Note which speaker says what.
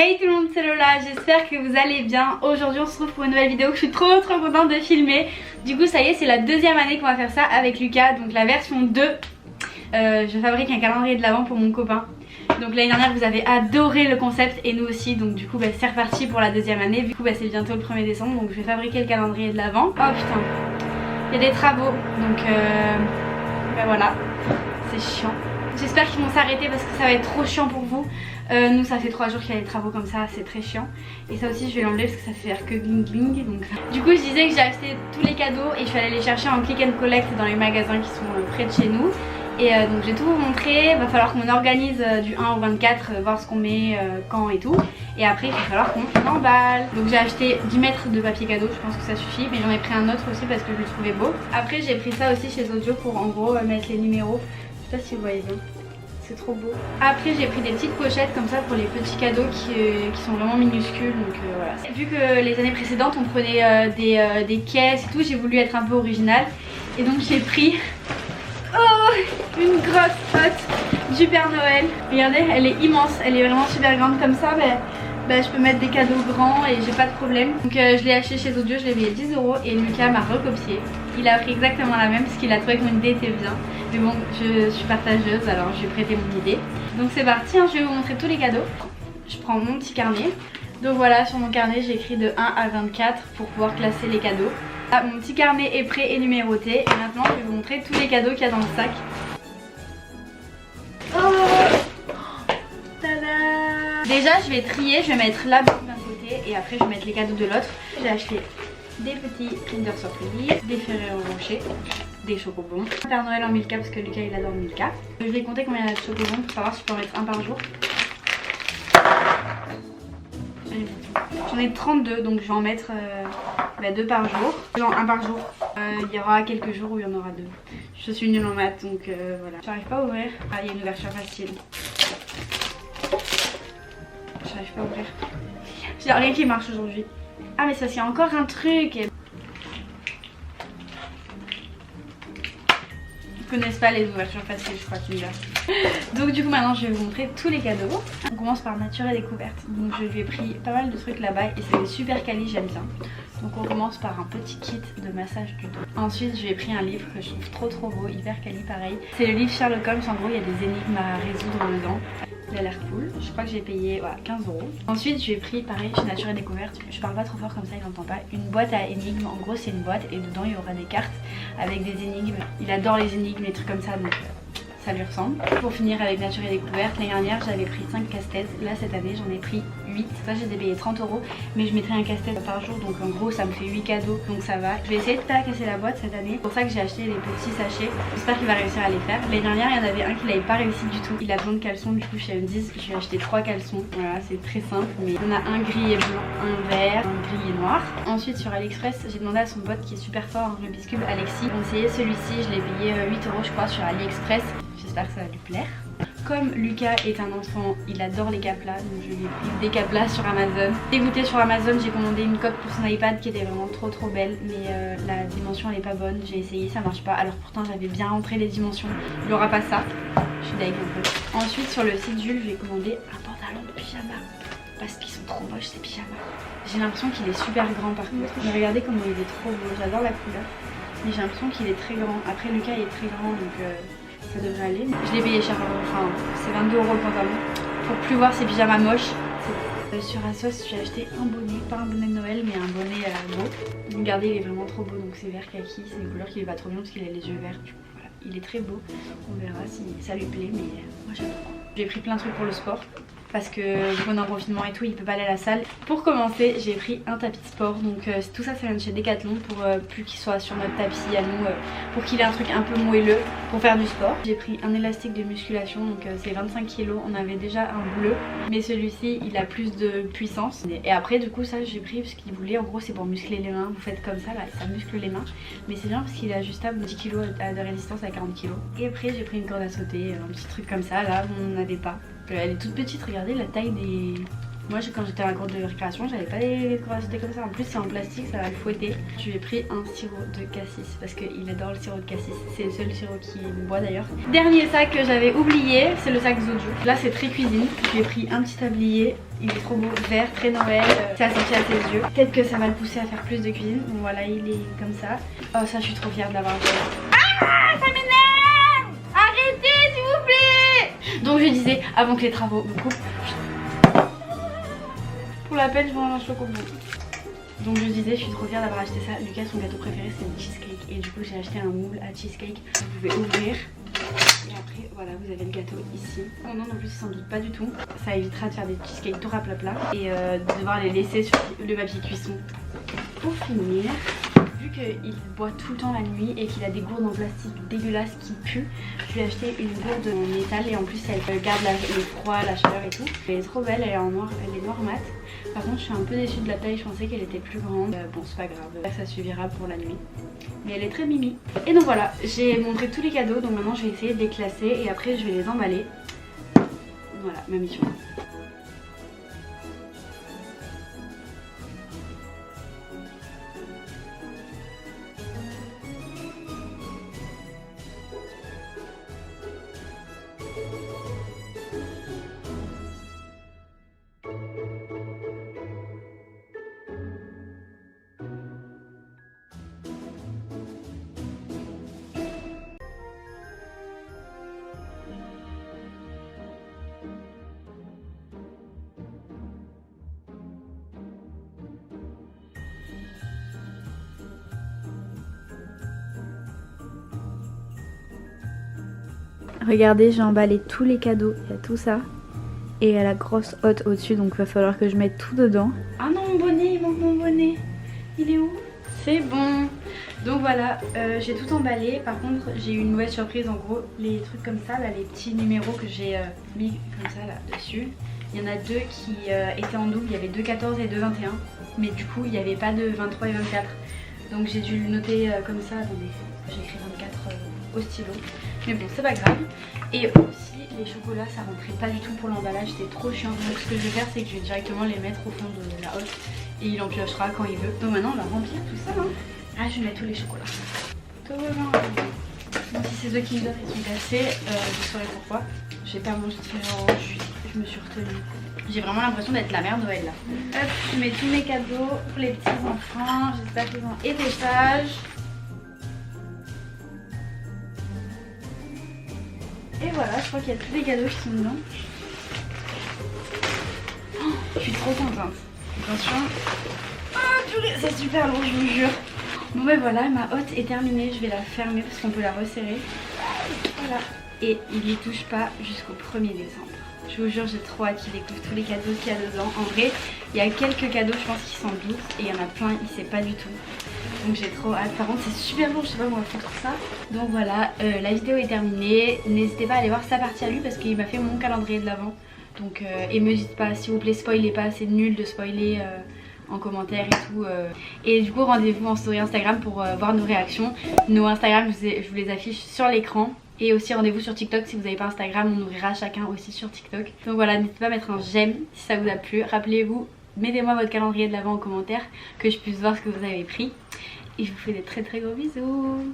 Speaker 1: Hey tout le monde, c'est Lola, j'espère que vous allez bien. Aujourd'hui on se retrouve pour une nouvelle vidéo que je suis trop contente de filmer. Du coup ça y est, c'est la deuxième année qu'on va faire ça avec Lucas, donc la version 2. Je fabrique un calendrier de l'Avent pour mon copain. Donc l'année dernière vous avez adoré le concept et nous aussi, donc du coup c'est reparti pour la deuxième année. Du coup c'est bientôt le 1er décembre, donc je vais fabriquer le calendrier de l'Avent. Oh putain, il y a des travaux, donc voilà, c'est chiant. J'espère qu'ils vont s'arrêter parce que ça va être trop chiant pour vous. Nous ça fait 3 jours qu'il y a des travaux comme ça, c'est très chiant. Et ça aussi je vais l'enlever parce que ça fait faire que gling gling. Donc... Du coup je disais que j'ai acheté tous les cadeaux et je suis allée les chercher en click and collect dans les magasins qui sont près de chez nous. Et donc je vais tout vous montrer, va falloir qu'on organise du 1 au 24, voir ce qu'on met, quand et tout. Et après il va falloir qu'on emballe. Donc j'ai acheté 10 mètres de papier cadeau, je pense que ça suffit. Mais j'en ai pris un autre aussi parce que je le trouvais beau. Après j'ai pris ça aussi chez Audio pour en gros mettre les numéros. Je sais pas si vous voyez bien. C'est trop beau. Après j'ai pris des petites pochettes comme ça pour les petits cadeaux qui sont vraiment minuscules, donc voilà. Vu que les années précédentes on prenait des caisses et tout, j'ai voulu être un peu originale. Et donc j'ai pris une grosse hotte du Père Noël. Regardez, elle est immense, elle est vraiment super grande comme ça. Je peux mettre des cadeaux grands et j'ai pas de problème. Donc je l'ai acheté chez Audio, je l'ai payé 10 € et Lucas m'a recopié. Il a pris exactement la même parce qu'il a trouvé que mon idée était bien. Mais bon, je suis partageuse, alors je vais prêter mon idée. Donc c'est parti, hein, je vais vous montrer tous les cadeaux. Je prends mon petit carnet. Donc voilà, sur mon carnet j'ai écrit de 1 à 24 pour pouvoir classer les cadeaux. Là, mon petit carnet est prêt et numéroté. Et maintenant je vais vous montrer tous les cadeaux qu'il y a dans le sac. Déjà je vais trier, je vais mettre la boîte d'un côté et après je vais mettre les cadeaux de l'autre. J'ai acheté des petits Kinder Surprise, des Ferrero Rocher, des chocobons, un Père Noël en Milka parce que Lucas il adore Milka. Je vais compter combien il y a de chocobons pour savoir si je peux en mettre un par jour. J'en ai 32 donc je vais en mettre 2 par jour. Non, un par jour. Il y aura quelques jours où il y en aura 2. Je suis nulle en maths donc voilà. J'arrive pas à ouvrir. Ah, il y a une ouverture facile. J'arrive pas à ouvrir. J'ai rien qui marche aujourd'hui. Ah mais ça c'est encore un truc. Ils connaissent pas les ouvertures faciles, je crois qu'ils Donc du coup maintenant je vais vous montrer tous les cadeaux. On commence par nature et découverte. Donc je lui ai pris pas mal de trucs là-bas et c'est super quali, j'aime bien. Donc on commence par un petit kit de massage du dos. Ensuite je lui ai pris un livre que je trouve trop beau, hyper quali pareil. C'est le livre Sherlock Holmes, en gros il y a des énigmes à résoudre dedans. Il a l'air cool, je crois que j'ai payé 15 €. Ensuite j'ai pris pareil chez Nature et Découverte, je parle pas trop fort comme ça il n'entend pas, une boîte à énigmes. En gros c'est une boîte et dedans il y aura des cartes avec des énigmes. Il adore les énigmes, les trucs comme ça, donc ça lui ressemble. Pour finir avec Nature et Découverte, l'année dernière j'avais pris 5 casse-têtes, là cette année j'en ai pris 8. Ça j'ai payé 30 € mais je mettrai un casse-tête par jour, donc en gros ça me fait 8 cadeaux, donc ça va. Je vais essayer de pas casser la boîte cette année, c'est pour ça que j'ai acheté les petits sachets. J'espère qu'il va réussir à les faire. L'année dernière il y en avait un qui n'avait pas réussi du tout, il a besoin de caleçons, du coup chez M10 je lui ai acheté 3 caleçons. Voilà, c'est très simple, mais on a un gris et blanc, un vert, un gris et noir. Ensuite sur AliExpress j'ai demandé à son pote qui est super fort en Rubik's Cube, Alexis, on essayait celui-ci, je l'ai payé 8 € je crois sur AliExpress. J'espère que ça va lui plaire. Comme Lucas est un enfant, il adore les caplas, donc je lui ai pris des caplas sur Amazon. Dégoûtée sur Amazon, j'ai commandé une coque pour son iPad qui était vraiment trop belle, mais la dimension elle est pas bonne. J'ai essayé, ça marche pas. Alors pourtant j'avais bien rentré les dimensions. Il aura pas ça. Je suis deg un peu. Ensuite sur le site Jules, j'ai commandé un pantalon de pyjama parce qu'ils sont trop moches ces pyjamas. J'ai l'impression qu'il est super grand par contre. Mais regardez comment il est trop beau. J'adore la couleur, mais j'ai l'impression qu'il est très grand. Après Lucas il est très grand donc ça devrait aller. Je l'ai payé cher, enfin c'est 22 € le pantalon. Pour plus voir ces pyjamas moches. Sur Asos j'ai acheté un bonnet, pas un bonnet de Noël mais un bonnet beau. Regardez il est vraiment trop beau, donc c'est vert kaki, c'est une couleur qui lui va trop bien parce qu'il a les yeux verts. Du coup voilà, il est très beau. On verra si ça lui plaît, mais moi j'adore. J'ai pris plein de trucs pour le sport. Parce que vu qu'on est en confinement et tout, il peut pas aller à la salle. Pour commencer, j'ai pris un tapis de sport. Donc tout ça, ça vient de chez Decathlon pour plus qu'il soit sur notre tapis à nous, pour qu'il ait un truc un peu moelleux pour faire du sport. J'ai pris un élastique de musculation, donc c'est 25 kg. On avait déjà un bleu, mais celui-ci, il a plus de puissance. Et après, du coup, ça j'ai pris parce qu'il voulait, en gros, c'est pour muscler les mains. Vous faites comme ça, là, ça muscle les mains. Mais c'est bien parce qu'il est ajustable, 10 kg de résistance à 40 kg. Et après, j'ai pris une corde à sauter, un petit truc comme ça. Là, on n'en avait pas. Elle est toute petite, regardez la taille Moi quand j'étais à la cour de récréation, j'avais pas des décorations comme ça. En plus c'est en plastique, ça va le fouetter. Je lui ai pris un sirop de cassis parce qu'il adore le sirop de cassis. C'est le seul sirop qu'il boit d'ailleurs. Dernier sac que j'avais oublié, c'est le sac Zodio. Là c'est très cuisine. Je lui ai pris un petit tablier. Il est trop beau, vert, très Noël, c'est assorti à ses yeux. Peut-être que ça va le pousser à faire plus de cuisine. Bon voilà, il est comme ça. Oh ça je suis trop fière de l'avoir fait. Ah ça m'énerve. Arrêtez s'il vous plaît. Donc je disais, avant que les travaux me coupent, pour la peine je vais un chocobo. Donc je disais, je suis trop fière d'avoir acheté ça. Lucas son gâteau préféré c'est le cheesecake. Et du coup j'ai acheté un moule à cheesecake. Vous pouvez ouvrir. Et après voilà, vous avez le gâteau ici. Oh non, en plus il s'en doute pas du tout. Ça évitera de faire des cheesecakes tout rapla et de devoir les laisser sur le papier cuisson. Pour finir, vu qu'il boit tout le temps la nuit et qu'il a des gourdes en plastique dégueulasses qui puent, je lui ai acheté une gourde en métal et en plus elle garde le froid, la chaleur et tout. Elle est trop belle, elle est en noir, elle est noire mat. Par contre je suis un peu déçue de la taille, je pensais qu'elle était plus grande. Bon c'est pas grave, ça suffira pour la nuit. Mais elle est très mimi. Et donc voilà, j'ai montré tous les cadeaux, donc maintenant je vais essayer de les classer et après je vais les emballer. Voilà, ma mission. Regardez, j'ai emballé tous les cadeaux, il y a tout ça. Et il y a la grosse hotte au-dessus, donc il va falloir que je mette tout dedans. Ah non, mon bonnet, il manque mon bonnet. Il est où? C'est bon. Donc voilà, j'ai tout emballé. Par contre, j'ai eu une mauvaise surprise. En gros, les trucs comme ça, là, les petits numéros que j'ai mis comme ça là dessus. Il y en a deux qui étaient en double, il y avait 2,14 et 2,21. Mais du coup, il n'y avait pas de 23 et 24. Donc j'ai dû le noter comme ça. Attendez, j'ai écrit 24 au stylo. Mais bon, c'est pas grave. Et aussi, les chocolats, ça rentrait pas du tout pour l'emballage, c'était trop chiant. Donc ce que je vais faire, c'est que je vais directement les mettre au fond de la hotte. Et il en piochera quand il veut. Donc maintenant, on va remplir tout ça. Hein. Ah, je vais mettre tous les chocolats. Même si ces œufs Kinder ils sont cassés, je saurai pourquoi. J'ai pas mangé je me suis retenue. J'ai vraiment l'impression d'être la mère Noël là. Hop, je mets tous mes cadeaux pour les petits enfants. J'espère qu'ils ont été sages. Et voilà, je crois qu'il y a tous les cadeaux qui sont dedans. Oh, je suis trop contente. Attention. Oh, c'est super lourd, je vous jure. Bon ben voilà, ma hotte est terminée. Je vais la fermer parce qu'on peut la resserrer. Voilà. Et il n'y touche pas jusqu'au 1er décembre. Je vous jure, j'ai trop hâte qu'il découvre tous les cadeaux qu'il y a dedans. En vrai, il y a quelques cadeaux, je pense, qui s'en doutent. Et il y en a plein, il sait pas du tout. Donc j'ai trop hâte. Par contre, c'est super lourd, je sais pas comment faire tout ça. Donc voilà, la vidéo est terminée. N'hésitez pas à aller voir sa partie à lui parce qu'il m'a fait mon calendrier de l'Avent. Donc, et me dites pas, s'il vous plaît, spoilez pas. C'est nul de spoiler en commentaire et tout. Et du coup, rendez-vous en story Instagram pour voir nos réactions. Nos Instagram, je vous les affiche sur l'écran. Et aussi rendez-vous sur TikTok si vous n'avez pas Instagram, on ouvrira chacun aussi sur TikTok. Donc voilà, n'hésitez pas à mettre un j'aime si ça vous a plu. Rappelez-vous, mettez-moi votre calendrier de l'Avent en commentaire, que je puisse voir ce que vous avez pris. Et je vous fais des très gros bisous.